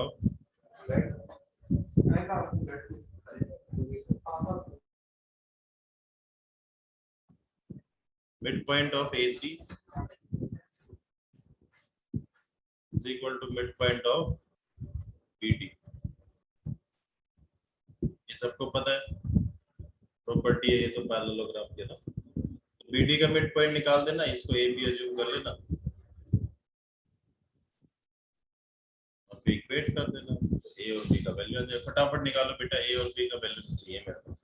of AC is equal to midpoint of BD। ये सबको पता है, प्रॉपर्टी है ये तो पैरेललोग्राम की ना। तो BD का मिड पॉइंट निकाल देना, इसको ए बी अज्यूम कर लेना और फिर इक्वेट कर देना। तो ए और बी का वैल्यू आ जाए, फटाफट निकालो बेटा, ए और बी का वैल्यू चाहिए मेरे को।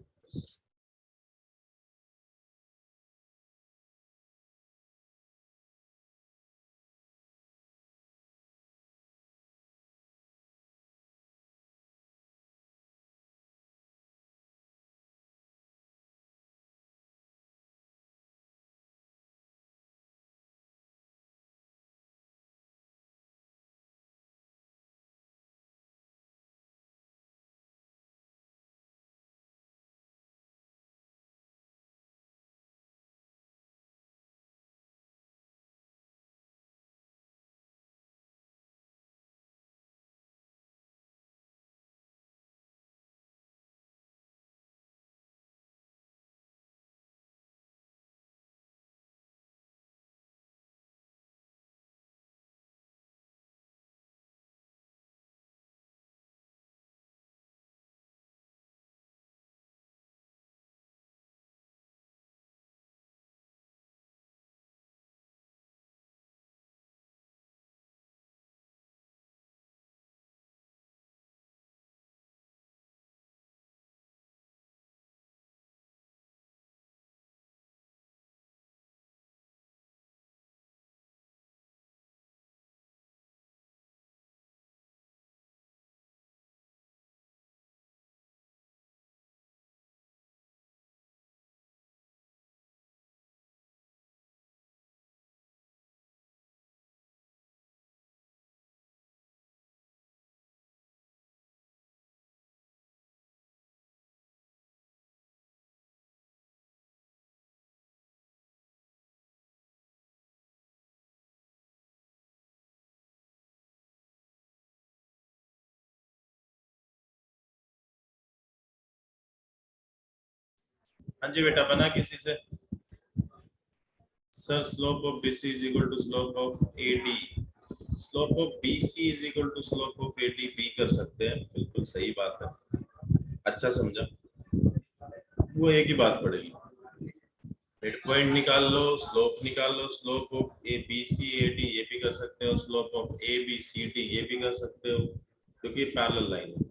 हाँ जी बेटा, बना किसी से? Sir slope of BC is equal to slope of AD। Slope of BC is equal to slope of AD भी कर सकते हैं, बिल्कुल सही बात है, अच्छा समझा। वो एक ही बात पड़ेगी, मिड पॉइंट निकाल लो, स्लोप निकाल लो, स्लोप ऑफ ABC AD ये भी कर सकते हो, स्लोप ऑफ ABCD ये भी कर सकते हो, क्योंकि पैरेलल लाइन है।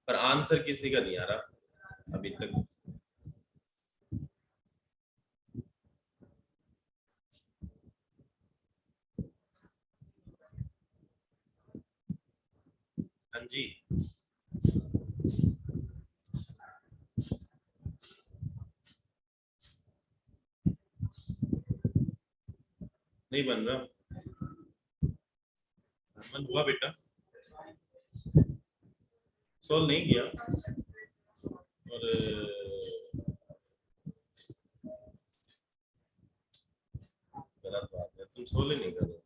पर आंसर किसी का नहीं आ रहा अभी तक। हाँ जी, नहीं बन रहा। मन हुआ बेटा, सोल्व नहीं किया और गलत बात है, तुम सोल्व ही नहीं करो।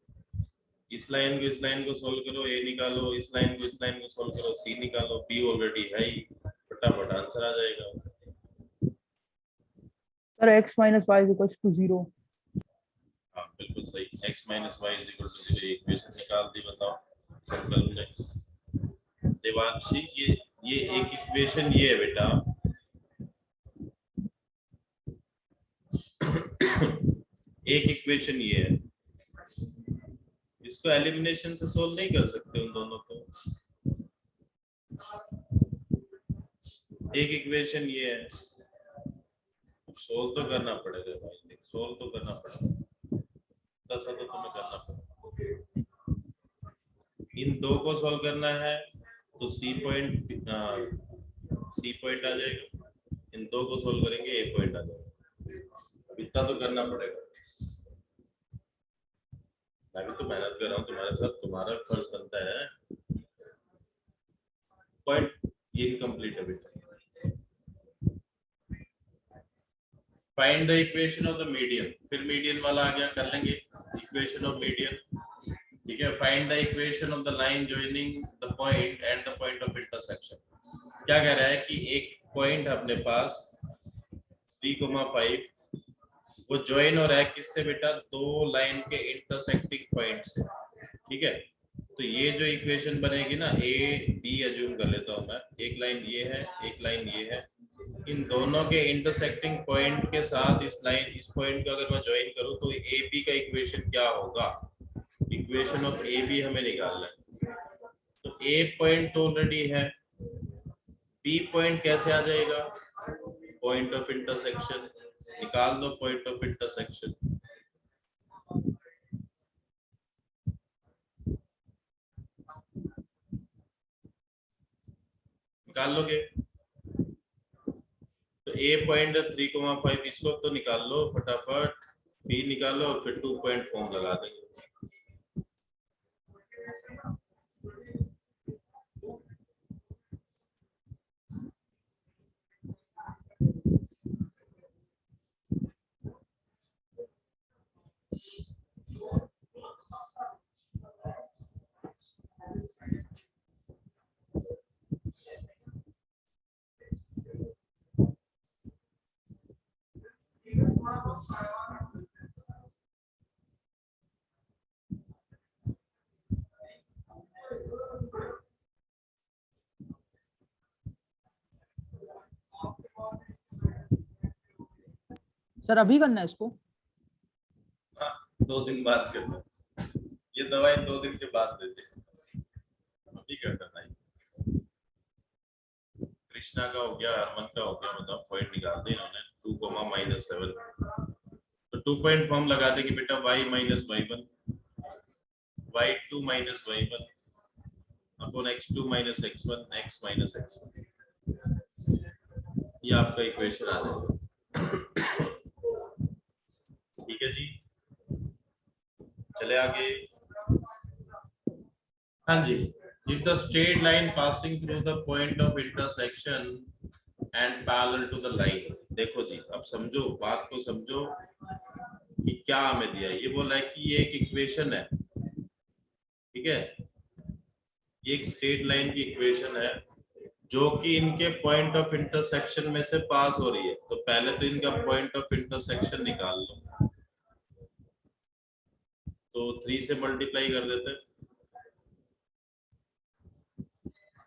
इस लाइन को सोल्व करो, ए निकालो, इस लाइन को सोल्व करो, सी निकालो, बी ऑलरेडी है ही, फटाफट आंसर आ जाएगा। Sir x minus y is equals to 0. हाँ बिल्कुल सही, x minus y is equal to 0 equation निकाल दी, बताओ सर्कल में। देवांशी ये एक इक्वेशन ये है बेटा, एक इक्वेशन ये है, इसको एलिमिनेशन से सोल्व नहीं कर सकते उन दोनों को। एक इक्वेशन ये है, सोल्व तो करना पड़ेगा भाई, सोल्व तो करना पड़ेगा, ऐसा तो तुम्हें करना पड़ेगा। इन दो को सोल्व करना है तो सी पॉइंट आ जाएगा, इन दो को सोल्व करेंगे ए पॉइंट आ जाएगा, इतना तो करना पड़ेगा। मैं भी तो मेहनत कर रहा हूँ तुम्हारे साथ, तुम्हारा फर्ज बनता है। पॉइंट ये इनकम्प्लीट है बेटा। Find the equation of the median, फिर मीडियन वाला आ गया, कर लेंगे इक्वेशन ऑफ मीडियन, ठीक है। Find the equation of the line joining the point and the point of intersection. क्या कह रहा है कि एक पॉइंट अपने पास 3,5 वो ज्वाइन हो रहा है किससे बेटा, दो लाइन के इंटरसेक्टिंग पॉइंट से, ठीक है। तो ये जो इक्वेशन बनेगी ना, ए बी एज्यूम कर लेता हूं मैं, एक लाइन ये है, एक लाइन ये है, इन दोनों के इंटरसेक्टिंग पॉइंट के साथ इस पॉइंट को अगर मैं ज्वाइन करूं तो ए बी का इक्वेशन क्या होगा, इक्वेशन ऑफ ए बी हमें निकालना है। तो ए पॉइंट तो ऑलरेडी है, बी पॉइंट कैसे आ जाएगा, पॉइंट ऑफ इंटरसेक्शन, निकाल दो पॉइंट ऑफ इंटरसेक्शन। निकाल लोगे तो ए पॉइंट 3,5 इसको तो निकाल लो फटाफट, बी निकालो और फिर 2 पॉइंट फॉर्म लगा देंगे। सर अभी करना है इसको? हाँ, 2 दिन बाद करना, ये दवाई 2 दिन के बाद देते हैं, अभी क्या करना है। कृष्णा का हो गया, हरमन का हो गया, मतलब पॉइंट निकाल दे इन्होंने 2,-7, तो 2 पॉइंट फॉर्म लगा देगी बेटा, y minus y1, y2 minus y1 upon x2 minus x1, x minus x1, ये आपका इक्वेशन आ जाएगा। ठीक है जी, चले आगे। हाँ जी, if the straight line passing through the point of intersection and parallel to the line, देखो जी अब समझो, बात को समझो कि क्या हमें दिया है। ये बोला है कि ये एक इक्वेशन है, ठीक है, ये एक स्ट्रेट लाइन की इक्वेशन है जो कि इनके पॉइंट ऑफ इंटरसेक्शन में से पास हो रही है। तो पहले तो इनका पॉइंट ऑफ इंटरसेक्शन निकाल लो। तो 3 से मल्टीप्लाई कर देते हैं,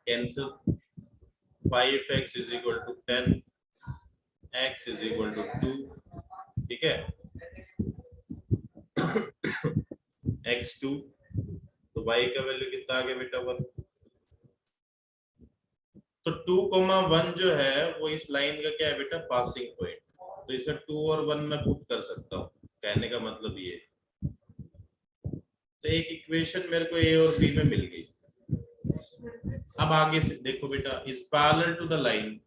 cancel. 5x is equal to 10, x is equal to 2, ठीक है। x2, तो y का वैल्यू कितना आ गया बेटा 1। तो 2,1 जो है वो इस लाइन का क्या है बेटा, पासिंग पॉइंट। तो इसे 2 और 1 में पुट कर सकता हूँ, कहने का मतलब ये। तो एक इक्वेशन मेरे को a और b में मिल गई। अब आगे से देखो बेटा, इस पैरेलल टू द लाइन,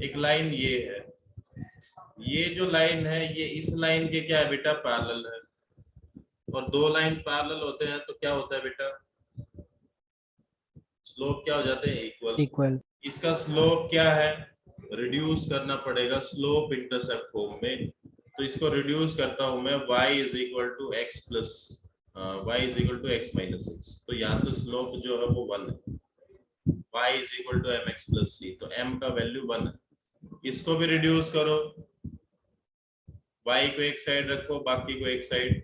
एक लाइन ये है, ये जो लाइन है ये इस लाइन के क्या है बेटा, पैरेलल है। और दो लाइन पैरेलल होते हैं तो क्या होता है बेटा, स्लोप क्या हो जाते हैं, इक्वल। इक्वल। इसका स्लोप क्या है, रिड्यूस करना पड़ेगा स्लोप इंटरसेप्ट फॉर्म में। तो इसको रिड्यूस करता हूं मैं, y is equal to x plus y is equal to x minus x. तो यहाँ से स्लोप जो है वो 1 है, y is equal to m x plus c. तो m का वैल्यू 1 है। इसको भी रिड्यूस करो, y को एक साइड रखो, बाकी को एक साइड,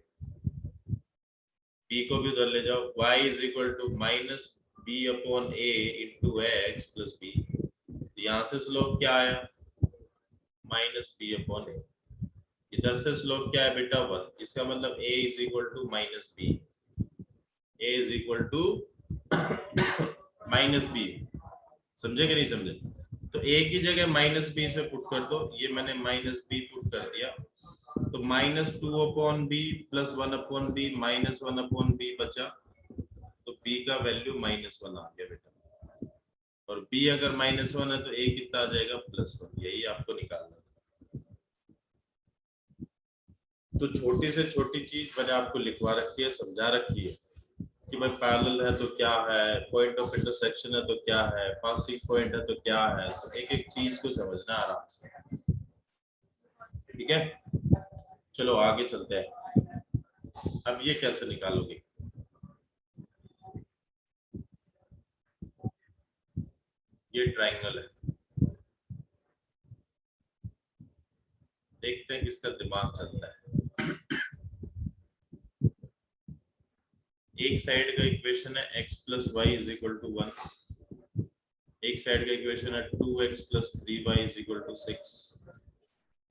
b को भी उधर ले जाओ। y is equal to minus B upon A into x plus B. यहाँ से स्लोप क्या आया, माइनस बी अपॉन ए। इधर से स्लोप क्या है बेटा 1। इसका मतलब a is equal to minus B, a is equal to minus B. समझे कि नहीं समझे? तो a की जगह माइनस बी से पुट कर दो, ये मैंने माइनस बी पुट कर दिया। तो minus 2 upon B plus 1 upon B minus 1 upon B बचा। तो b का वैल्यू -1 आ गया बेटा। और b अगर -1 है तो a कितना आ जाएगा, +1। यही आपको निकालना है। तो छोटी से छोटी चीज मैंने आपको लिखवा रखी है, समझा रखी है कि भाई पैरेलल है तो क्या है, पॉइंट ऑफ इंटरसेक्शन है तो क्या है, पासिंग पॉइंट है तो क्या है। तो एक एक चीज को समझना आराम से, ठीक है। चलो आगे चलते हैं। अब ये कैसे निकालोगे, ये ट्रायंगल है, देखते हैं किसका दिमाग चलता है। एक साइड का इक्वेशन है x plus Y is equal to 1, एक साइड का इक्वेशन है 2x plus 3y is equal to 6,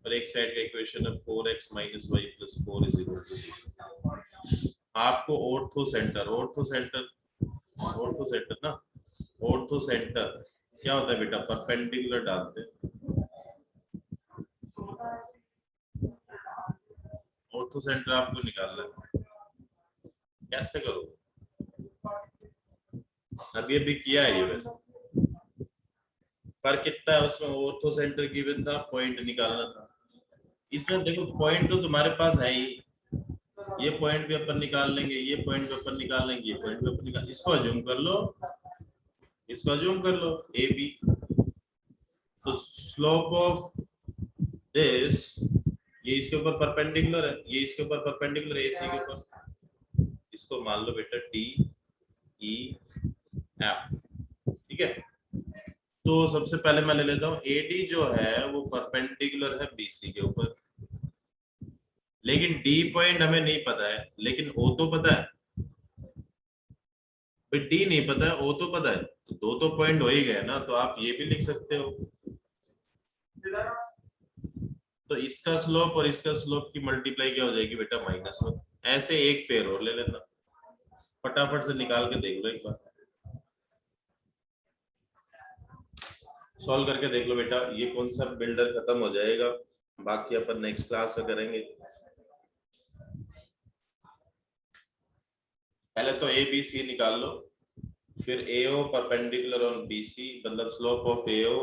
और एक साइड का इक्वेशन है 4x minus Y plus 4 is equal to 0। आपको ऑर्थो सेंटर ना, ऑर्थो सेंटर क्या होता है बेटा, परपेंडिकुलर डालते हैं। ऑर्थो सेंटर आपको निकालना है, कैसे करोगे? अभी अभी किया है ये वैसे, पर कितना है उसमें, ऑर्थो सेंटर गिवन था, पॉइंट निकालना था। इसमें देखो पॉइंट तो तुम्हारे पास है ही, ये पॉइंट भी अपन निकाल लेंगे, ये पॉइंट भी अपन निकाल लेंगे, ये पॉइंट भी अपन निकाल, इसको अज्यूम कर लो, इसको अज्यूम कर लो ए बी। तो स्लोप ऑफ दिस, ये इसके ऊपर परपेंडिकुलर है, ये इसके ऊपर परपेंडिकुलर है, इसी के ऊपर। इसको मान लो बेटा टी ई एफ, ठीक है। तो सबसे पहले मैं ले लेता हूँ एडी जो है वो परपेंडिकुलर है बीसी के ऊपर, लेकिन डी पॉइंट हमें नहीं पता है, लेकिन ओ तो पता है। भाई डी नहीं पता है, ओ तो पता है, तो दो तो पॉइंट हो ही गए ना। तो आप ये भी लिख सकते हो, तो इसका स्लोप और इसका स्लोप की मल्टीप्लाई क्या हो जाएगी बेटा, -1। ऐसे एक पेयर और ले लेना, फटाफट से निकाल के देख लो एक बार, सॉल्व करके देख लो बेटा। ये कॉन्सेप्ट बिल्डर खत्म हो जाएगा, बाकी अपन नेक्स्ट क्लास में करेंगे। पहले तो ए बी सी निकाल लो, फिर AO परपेंडिकुलर ऑन BC, मतलब slope of AO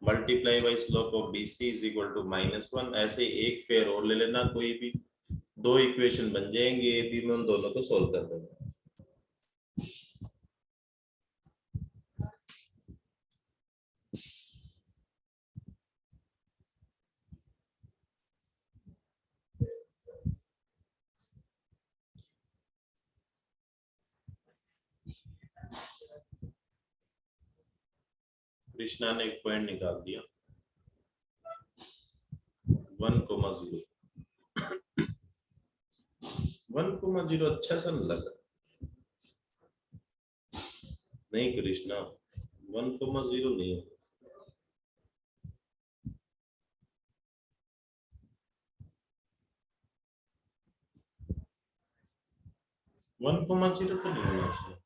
multiply by slope of BC is equal to -1। ऐसे एक पेयर और ले लेना, कोई भी दो इक्वेशन बन जाएंगे ए बी में, उन दोनों को सोल्व कर देना। कृष्णा ने एक पॉइंट निकाल दिया 1,0 1,0 अच्छा सा लगा नहीं कृष्णा 1,0 नहीं है। वन कोमा जीरो तो नहीं होना चाहिए।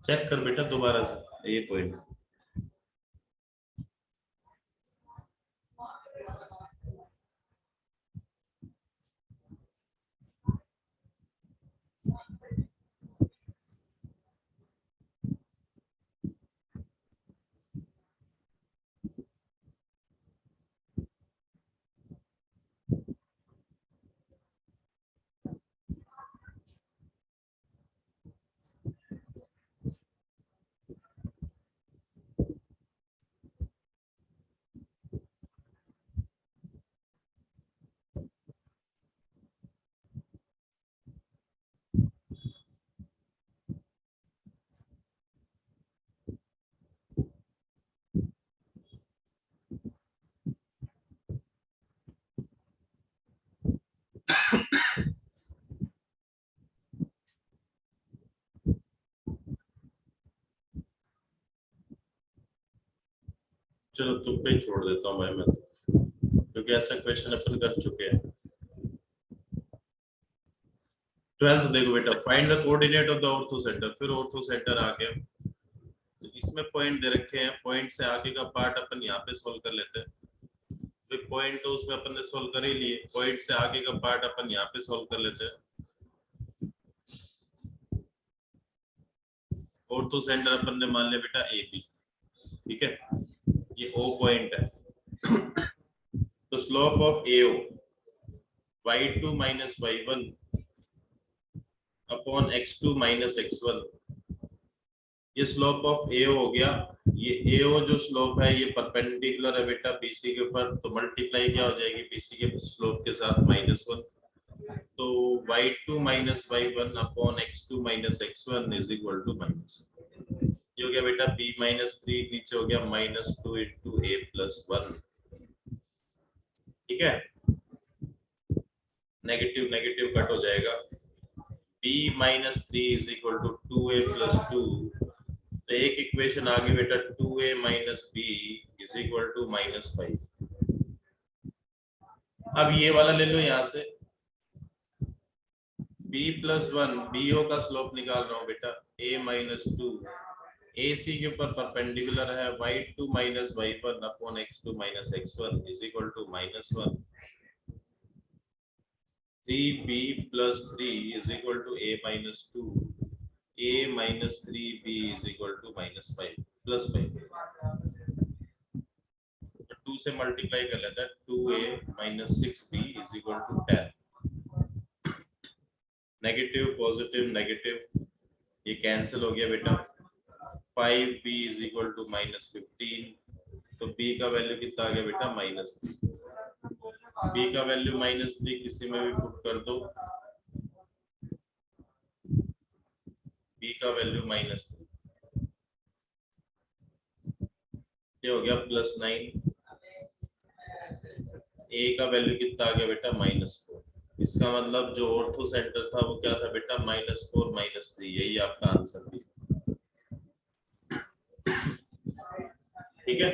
चेक कर बेटा दोबारा से ये पॉइंट। चलो तुम पे ही छोड़ देता हूँ भाई मैं तो, क्योंकि ऐसा क्वेश्चन अपन कर चुके हैं। 12th देखो बेटा, find the coordinate of the ortho centre. फिर ऑर्थो सेंटर आ गया, तो इसमें पॉइंट दे रखे हैं, पॉइंट से आगे का पार्ट अपन यहाँ पे सोल्व कर लेते हैं। तो पॉइंट तो उसमें अपन ने सोल्व कर ही लिए, पॉइंट से आगे का पार्ट अपन यहाँ पे सोल्व कर लेते हैं। ऑर्थो सेंटर अपन ने मान लिया बेटा ए बी, ठीक है, ये ओ पॉइंट है। तो slope of AO y2 minus y1 upon x2 minus x1, ये स्लोप ऑफ AO हो गया। ये AO जो स्लोप है ये परपेंडिकुलर है बेटा BC के ऊपर, तो मल्टीप्लाई क्या हो जाएगी BC के स्लोप के साथ -1। तो y2 minus y1 upon x2 minus x1 is equal to minus, ये हो गया बेटा b माइनस 3, नीचे हो गया -2 इंटू a प्लस 1, ठीक है। नेगेटिव नेगेटिव कट हो जाएगा, b minus 3 is equal to 2a plus 2, तो एक इक्वेशन आ गई बेटा 2a minus b is equal to -5। अब ये वाला ले लो यहाँ से, b प्लस 1, bo का स्लोप निकाल रहा हूँ बेटा a माइनस 2, AC के ऊपर परपेंडिकुलर है y2 minus y1 upon x2 minus x1 is equal to -1। 3b plus 3 is equal to a minus 2, a minus 3b is equal to -5 plus 5। तो 2 से मल्टीप्लाई कर लेता है, 2a minus 6b is equal to 10। Negative positive negative ये cancel हो गया बेटा, 5b is equal to -15, तो b का वैल्यू कितना आ गया बेटा -3। b का वैल्यू -3 किसी में भी पुट कर दो, b का वैल्यू -3, ये हो गया +9। a का वैल्यू कितना आ गया बेटा -4। इसका मतलब जो ऑर्थो सेंटर था वो क्या था बेटा -4 -3, यही आपका आंसर है, ठीक है।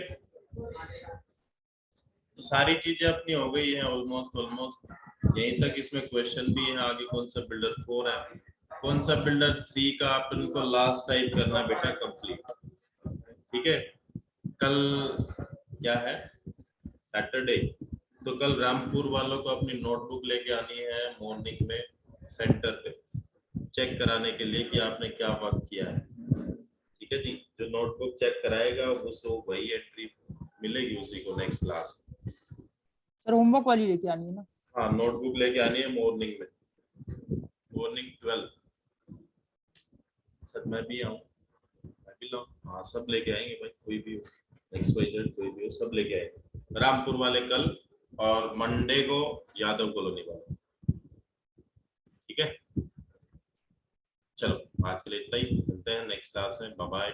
तो सारी चीजें अपनी हो गई हैं ऑलमोस्ट यहीं तक। इसमें क्वेश्चन भी है, आगे कॉन्सेप्ट बिल्डर 4 है, कॉन्सेप्ट बिल्डर 3 का अपन को लास्ट टाइप करना बेटा कंप्लीट, ठीक है। कल क्या है सैटरडे, तो कल रामपुर वालों को अपनी नोटबुक लेके आनी है मॉर्निंग में सेंटर पे, चेक कराने के लिए कि आपने क्या वर्क किया है, ठीक है जी। जो नोटबुक चेक कराएगा उसको वही एंट्री मिलेगी उसी को नेक्स्ट क्लास में। सर होमवर्क वाली लेके आनी है ना? हाँ नोटबुक लेके आनी है मॉर्निंग में, मॉर्निंग 12। सर मैं भी आऊँ? मैं भी लाऊं? हाँ सब लेके आएंगे भाई, कोई भी हो XYZ कोई भी हो, सब लेके आएंगे। रामपुर वाले कल, और मंडे को यादव कॉलोनी वाले, ठीक है। ठीक है, चलो आज के लिए इतना ही, मिलते हैं नेक्स्ट क्लास में, बाय बाय।